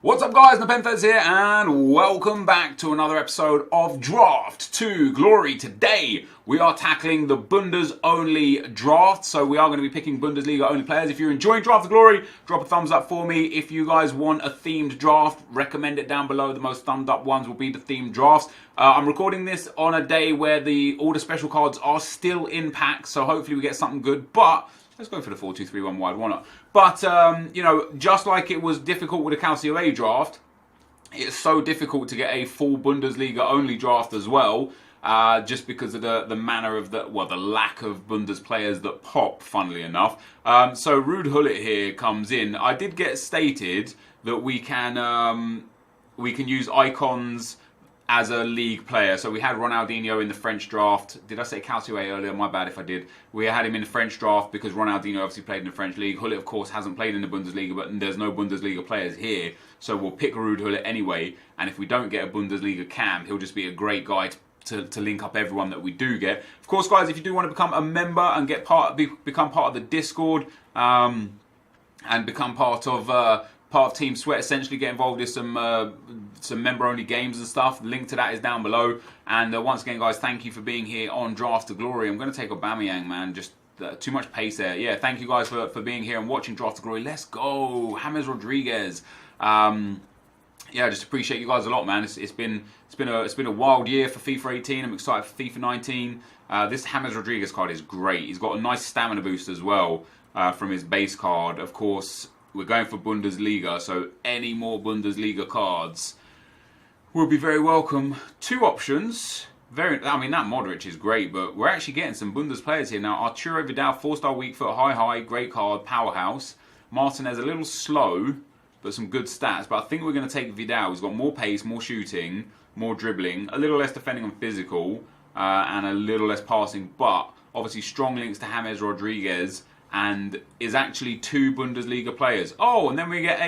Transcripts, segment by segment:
What's up guys, NepentheZ here and welcome back to another episode of Draft to Glory. Today we are tackling the Bundes only draft, so we are going to be picking Bundesliga only players. If you're enjoying Draft to Glory, drop a thumbs up for me. If you guys want a themed draft, recommend it down below. The most thumbed up ones will be the themed drafts. I'm recording this on a day where all the special cards are still in packs, so hopefully we get something good, but let's go for the 4-2-3-1 wide, why not? But, you know, just like it was difficult with the Calcio draft, it's so difficult to get a full Bundesliga only draft as well, just because of the manner of the lack of Bundes players that pop, funnily enough. So Ruud Gullit here comes in. I did get stated that we can use icons as a league player. So we had Ronaldinho in the French draft. Did I say Calcio earlier? My bad if I did. We had him in the French draft because Ronaldinho obviously played in the French league. Gullit, of course, hasn't played in the Bundesliga, but there's no Bundesliga players here. So we'll pick Ruud Gullit anyway. And if we don't get a Bundesliga cam, he'll just be a great guy to link up everyone that we do get. Of course, guys, if you do want to become a member and become part of the Discord and become part of Team Sweat, essentially get involved in some member-only games and stuff. The link to that is down below. And once again, guys, thank you for being here on Draft to Glory. I'm going to take Aubameyang, man. Just too much pace there. Yeah, thank you guys for being here and watching Draft to Glory. Let's go, James Rodriguez. Yeah, just appreciate you guys a lot, man. It's been a wild year for FIFA 18. I'm excited for FIFA 19. This James Rodriguez card is great. He's got a nice stamina boost as well from his base card. Of course, we're going for Bundesliga, so any more Bundesliga cards will be very welcome. Two options. I mean, that Modric is great, but we're actually getting some Bundes players here now. Arturo Vidal, 4-star weak foot, high, great card, powerhouse. Martinez a little slow, but some good stats. But I think we're going to take Vidal. He's got more pace, more shooting, more dribbling, a little less defending and physical, and a little less passing. But obviously strong links to James Rodriguez, and is actually two Bundesliga players. Oh, and then we get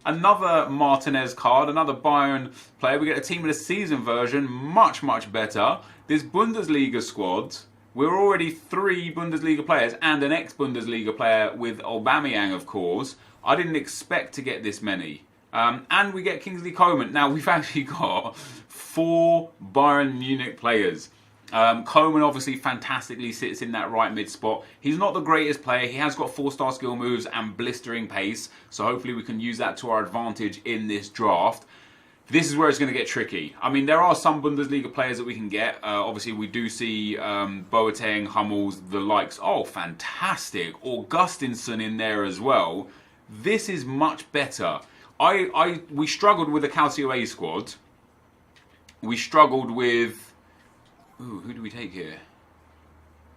another Martinez card, another Bayern player. We get a Team of the Season version, much, much better. This Bundesliga squad, we're already 3 Bundesliga players and an ex-Bundesliga player with Aubameyang, of course. I didn't expect to get this many. And we get Kingsley Coman. Now, we've actually got 4 Bayern Munich players. Coman obviously fantastically sits in that right mid spot. He's not the greatest player. He has got 4-star skill moves and blistering pace. So hopefully we can use that to our advantage in this draft. This is where it's going to get tricky. I mean, there are some Bundesliga players that we can get. Obviously, we do see Boateng, Hummels, the likes. Oh, fantastic. Augustinsson in there as well. This is much better. We struggled with the Calcio A squad. We struggled with... Ooh, who do we take here?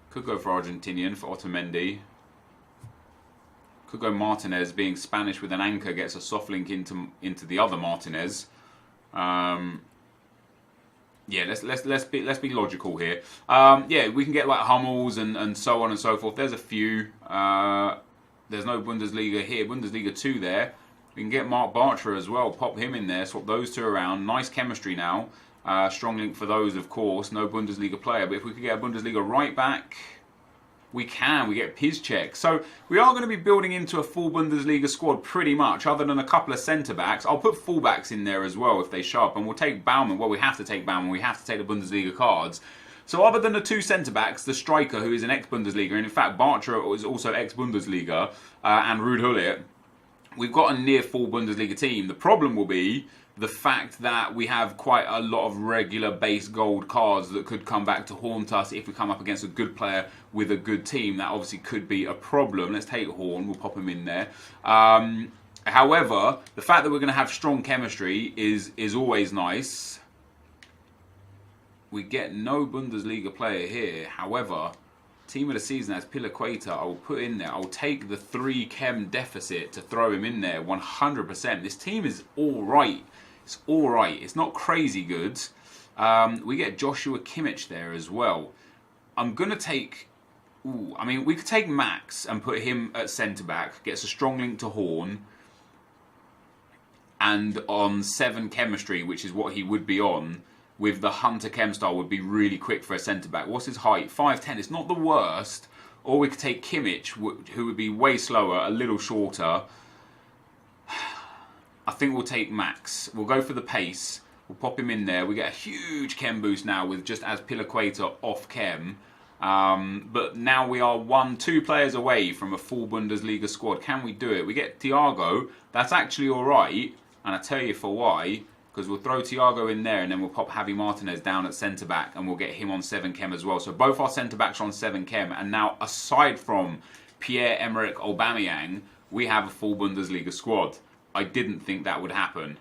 Could go for Argentinian, for Otamendi. Could go Martinez, being Spanish with an anchor, gets a soft link into the other Martinez. Yeah, let's be logical here. Yeah, we can get like Hummels and so on and so forth. There's a few. There's no Bundesliga here. Bundesliga 2 there. We can get Mark Bartra as well. Pop him in there. Swap those two around. Nice chemistry now. Strong link for those, of course. No Bundesliga player. But if we could get a Bundesliga right back, we can. We get Piszczek. So we are going to be building into a full Bundesliga squad pretty much, other than a couple of centre-backs. I'll put full-backs in there as well if they show up. And we'll take Baumann. Well, we have to take Baumann. We have to take the Bundesliga cards. So other than the 2 centre-backs, the striker, who is an ex-Bundesliga, and in fact Bartra is also ex-Bundesliga, and Ruud Gullit, we've got a near full Bundesliga team. The problem will be the fact that we have quite a lot of regular base gold cards that could come back to haunt us if we come up against a good player with a good team. That obviously could be a problem. Let's take Horn. We'll pop him in there. However, the fact that we're going to have strong chemistry is always nice. We get no Bundesliga player here. However, Team of the Season as Pilaqueta, I will put in there. I'll take the 3 chem deficit to throw him in there 100%. This team is all right. It's all right. It's not crazy good. We get Joshua Kimmich there as well. I'm going to take... Ooh, I mean, we could take Max and put him at centre-back. Gets a strong link to Horn. And on 7 chemistry, which is what he would be on, with the Hunter Chem style, would be really quick for a centre-back. What's his height? 5'10". It's not the worst. Or we could take Kimmich, who would be way slower, a little shorter. I think we'll take Max. We'll go for the pace. We'll pop him in there. We get a huge chem boost now with just Azpilicueta off chem. But now we are 2 players away from a full Bundesliga squad. Can we do it? We get Thiago. That's actually alright. And I tell you for why. Because we'll throw Thiago in there and then we'll pop Javi Martinez down at centre-back and we'll get him on 7 chem as well. So both our centre-backs are on 7 chem. And now, aside from Pierre-Emerick Aubameyang, we have a full Bundesliga squad. I didn't think that would happen.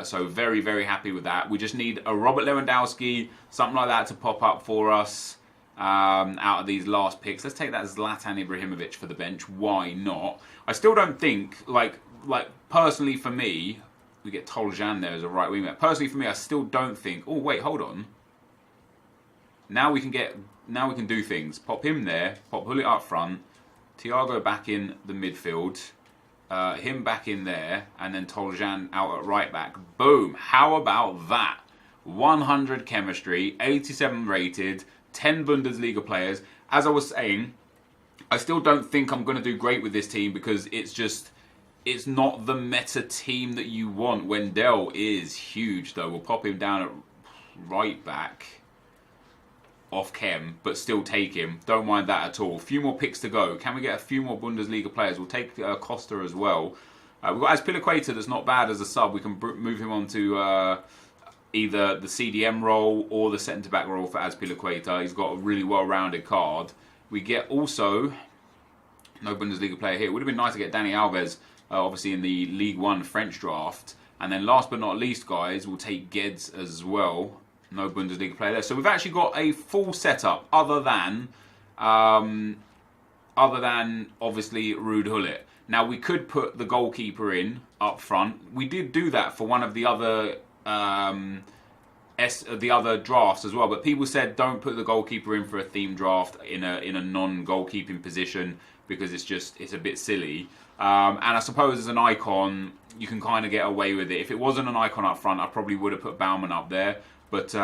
So very, very happy with that. We just need a Robert Lewandowski, something like that to pop up for us out of these last picks. Let's take that Zlatan Ibrahimovic for the bench. Why not? I still don't think, like personally for me, we get Toljan there as a right wingback. Personally for me, I still don't think, oh wait, hold on. Now we can do things. Pop him there, pop Hullet up front, Thiago back in the midfield. Him back in there, and then Toljan out at right back. Boom! How about that? 100 chemistry, 87 rated, 10 Bundesliga players. As I was saying, I still don't think I'm going to do great with this team because it's not the meta team that you want. Wendell is huge though. We'll pop him down at right back. Off chem, but still take him. Don't mind that at all. A few more picks to go. Can we get a few more Bundesliga players? We'll take Costa as well. We've got Azpilicueta that's not bad as a sub. We can move him on to either the CDM role or the centre-back role for Azpilicueta. He's got a really well-rounded card. We get also, no Bundesliga player here. It would have been nice to get Dani Alves, obviously in the League One French draft. And then last but not least, guys, we'll take Geds as well. No Bundesliga player there. So we've actually got a full setup other than obviously Ruud Hullet. Now we could put the goalkeeper in up front. We did do that for one of the other drafts as well, but people said don't put the goalkeeper in for a theme draft in a non-goalkeeping position because it's a bit silly. And I suppose as an icon, you can kind of get away with it. If it wasn't an icon up front, I probably would have put Baumann up there. But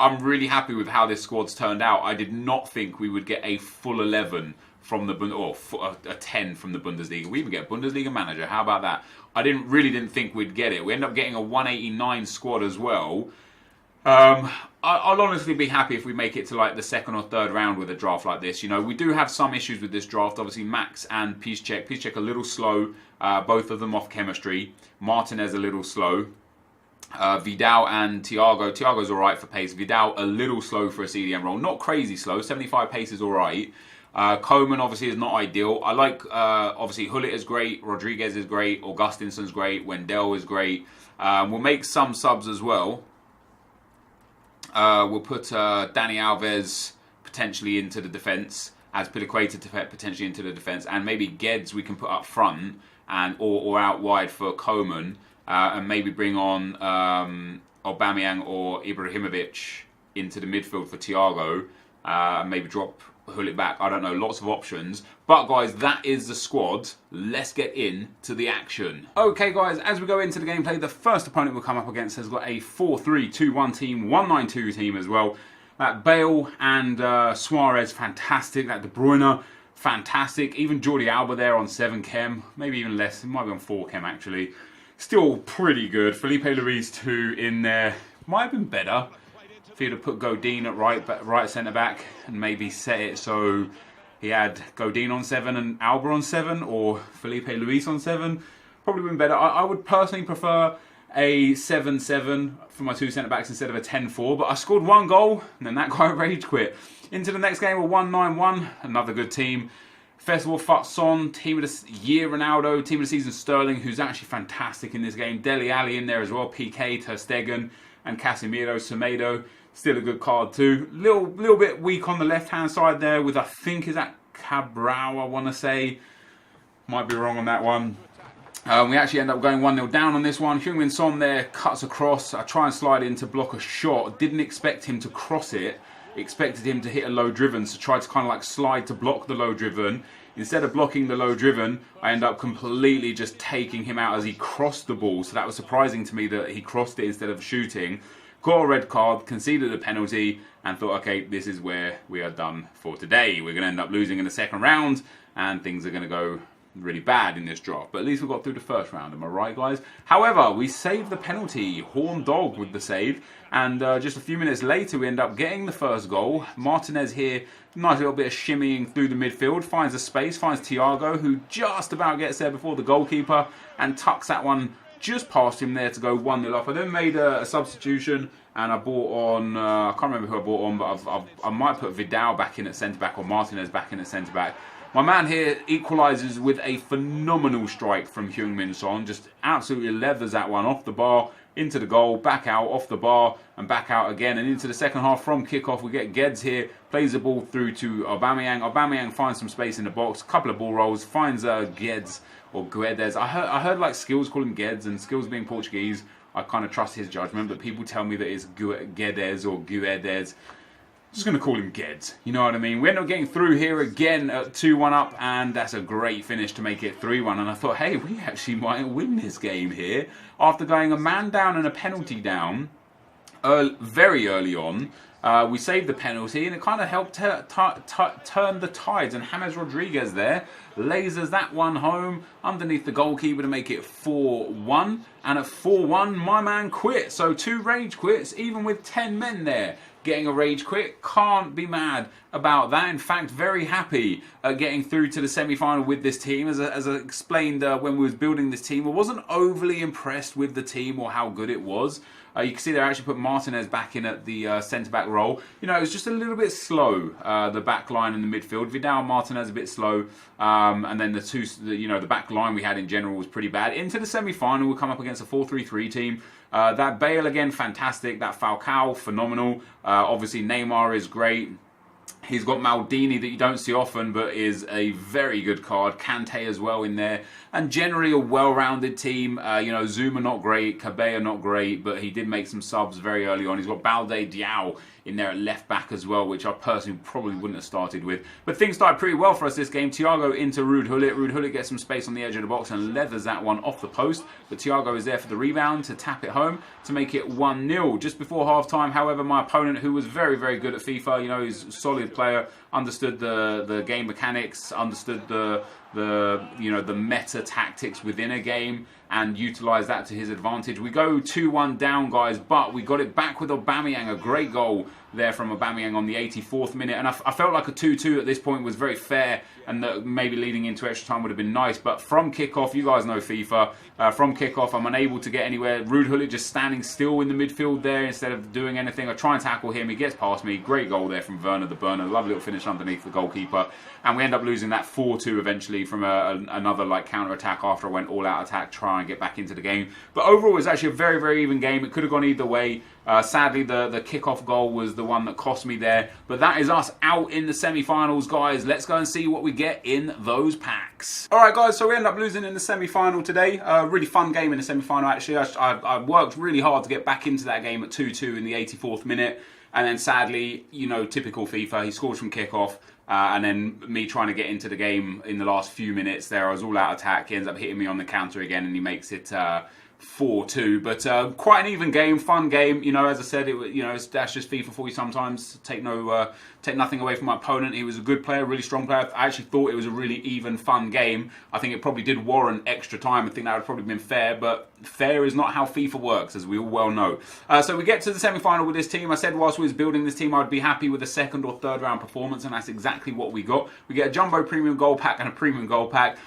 I'm really happy with how this squad's turned out. I did not think we would get a full 11 from a 10 from the Bundesliga. We even get a Bundesliga manager. How about that? I really didn't think we'd get it. We end up getting a 189 squad as well. I'll honestly be happy if we make it to like the 2nd or 3rd round with a draft like this. You know, we do have some issues with this draft. Obviously, Max and Piszczek. Piszczek a little slow. Both of them off chemistry. Martinez a little slow. Vidal and Thiago. Thiago's alright for pace. Vidal a little slow for a CDM role. Not crazy slow. 75 pace is alright. Koeman obviously is not ideal. I like, obviously, Hullet is great. Rodriguez is great. Augustinson's great. Wendell is great. We'll make some subs as well. We'll put Dani Alves potentially into the defence. Azpilicueta potentially into the defence. And maybe Geds we can put up front and or out wide for Koeman. And maybe bring on Aubameyang or Ibrahimovic into the midfield for Thiago. Maybe drop Hullet back. I don't know. Lots of options. But guys, that is the squad. Let's get into the action. Okay guys, as we go into the gameplay, the first opponent we'll come up against has got a 4-3-2-1 team, 1-9-2 team as well. That Bale and Suarez, fantastic. That De Bruyne, fantastic. Even Jordi Alba there on 7 chem. Maybe even less. It might be on 4 chem actually. Still pretty good. Felipe Luis 2 in there. Might have been better if he'd have put Godin at right centre back and maybe set it so he had Godin on 7 and Alba on 7 or Felipe Luis on 7. Probably been better. I would personally prefer a 7-7 for my 2 centre backs instead of a 10-4. But I scored 1 goal and then that guy rage quit. Into the next game, we're 1-9-1. Another good team. Festival Fatson, Team of the Year Ronaldo, Team of the Season Sterling, who's actually fantastic in this game. Dele Alli in there as well, PK, Ter Stegen, and Casemiro, Semedo. Still a good card too. Little bit weak on the left-hand side there with, I think, is that Cabral, I want to say. Might be wrong on that one. We actually end up going 1-0 down on this one. Heung-min Son there cuts across. I try and slide in to block a shot. Didn't expect him to cross it. Expected him to hit a low driven, so tried to kind of like slide to block the low driven. Instead of blocking the low driven, I end up completely just taking him out as he crossed the ball. So that was surprising to me that he crossed it instead of shooting. Got a red card, conceded a penalty, and thought, okay, this is where we are done for today. We're going to end up losing in the 2nd round, and things are going to go really bad in this draft, but at least we got through the first round, am I right, guys? However, we saved the penalty. Horn Dog with the save, and just a few minutes later we end up getting the first goal. NepentheZ here, nice little bit of shimmying through the midfield, finds a space, finds Thiago, who just about gets there before the goalkeeper, and tucks that one just past him there to go 1-0 up. I then made a substitution, and I brought on, I can't remember who I brought on, but I might put Vidal back in at centre-back, or NepentheZ back in at centre-back. My man here equalises with a phenomenal strike from Heung-min Son. Just absolutely leathers that one off the bar, into the goal, back out, off the bar, and back out again. And into the second half from kickoff, we get Geddes here, plays the ball through to Aubameyang. Aubameyang finds some space in the box, a couple of ball rolls, finds Geddes, or Guedes. I heard like Skills call him Geddes, and Skills being Portuguese, I kind of trust his judgment, but people tell me that it's Guedes or Guedes. I'm just going to call him Geddes, you know what I mean? We end up getting through here again at 2-1 up, and that's a great finish to make it 3-1. And I thought, hey, we actually might win this game here. After going a man down and a penalty down very early on, we saved the penalty, and it kind of helped turn the tides. And James Rodriguez there lasers that one home underneath the goalkeeper to make it 4-1. And at 4-1, my man quit. So 2 rage quits, even with 10 men there. Getting a rage quit, can't be mad about that. In fact, very happy getting through to the semi-final with this team. As I explained when we was building this team, I wasn't overly impressed with the team or how good it was. You can see they actually put NepentheZ back in at the centre-back role. You know, it was just a little bit slow, the back line and the midfield. Vidal and NepentheZ a bit slow. And then the back line we had in general was pretty bad. Into the semi-final, we'll come up against a 4-3-3 team. That Bale again, fantastic. That Falcao, phenomenal. Obviously, Neymar is great. He's got Maldini that you don't see often, but is a very good card. Kante as well in there. And generally a well-rounded team. Zuma not great, Cabella not great, but he did make some subs very early on. He's got Balde Diao in there at left back as well, which I personally probably wouldn't have started with. But things started pretty well for us this game. Thiago into Ruud Gullit. Ruud Gullit gets some space on the edge of the box and leathers that one off the post. But Thiago is there for the rebound to tap it home to make it 1-0. Just before half-time, however, my opponent, who was very, very good at FIFA, he's a solid player, understood the game mechanics, understood the meta tactics within a game, and utilised that to his advantage. We go 2-1 down, guys, but we got it back with Aubameyang. A great goal there from Aubameyang on the 84th minute. And I felt like a 2-2 at this point was very fair, and that maybe leading into extra time would have been nice. But from kickoff, you guys know FIFA, from kickoff, I'm unable to get anywhere. Ruud Gullit just standing still in the midfield there instead of doing anything. I try and tackle him. He gets past me. Great goal there from Werner the Burner. Lovely little finish underneath the goalkeeper. And we end up losing that 4-2 eventually from another counter-attack after I went all-out attack, try and get back into the game. But overall, it was actually a very, very even game. It could have gone either way. Sadly, the kickoff goal was the one that cost me there. But that is us out in the semi-finals, guys. Let's go and see what we get in those packs. All right, guys, so we end up losing in the semi-final today. Really fun game in the semi-final, actually. I worked really hard to get back into that game at 2-2 in the 84th minute. And then sadly, typical FIFA, he scores from kickoff. And then me trying to get into the game in the last few minutes there, I was all out attack. He ends up hitting me on the counter again, and he makes it 4-2. But quite an even game, fun game. As I said, that's just FIFA for you sometimes. Take nothing away from my opponent. He was a good player, really strong player. I actually thought it was a really even, fun game. I think it probably did warrant extra time. I think that would have probably been fair, but fair is not how FIFA works, as we all well know. So we get to the semi-final with this team. I said whilst we was building this team, I'd be happy with a second or third round performance, and that's exactly what we got. We get a jumbo premium gold pack and a premium gold pack.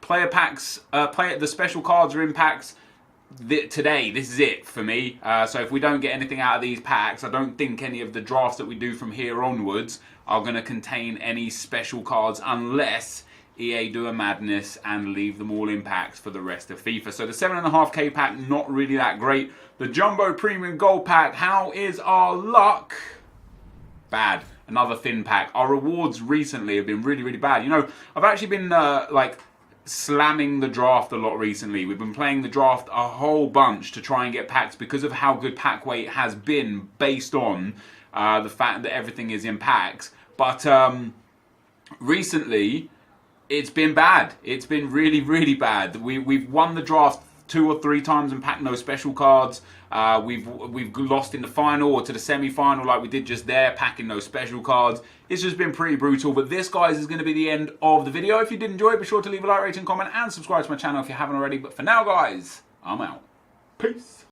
Player packs, the special cards are in packs. Today, this is it for me. So if we don't get anything out of these packs, I don't think any of the drafts that we do from here onwards are going to contain any special cards unless EA do a madness and leave them all in packs for the rest of FIFA. So the 7.5k pack, not really that great. The Jumbo Premium Gold pack, how is our luck? Bad. Another thin pack. Our rewards recently have been really, really bad. I've actually been slamming the draft a lot recently. We've been playing the draft a whole bunch to try and get packs because of how good pack weight has been based on the fact that everything is in packs. But recently, it's been bad. It's been really, really bad. We've won the draft 2 or 3 times and packed no special cards. We've lost in the final or to the semi-final like we did just there, packing no special cards. It's just been pretty brutal. But this, guys, is going to be the end of the video. If you did enjoy it, be sure to leave a like, rating, comment, and subscribe to my channel if you haven't already. But for now, guys, I'm out. Peace.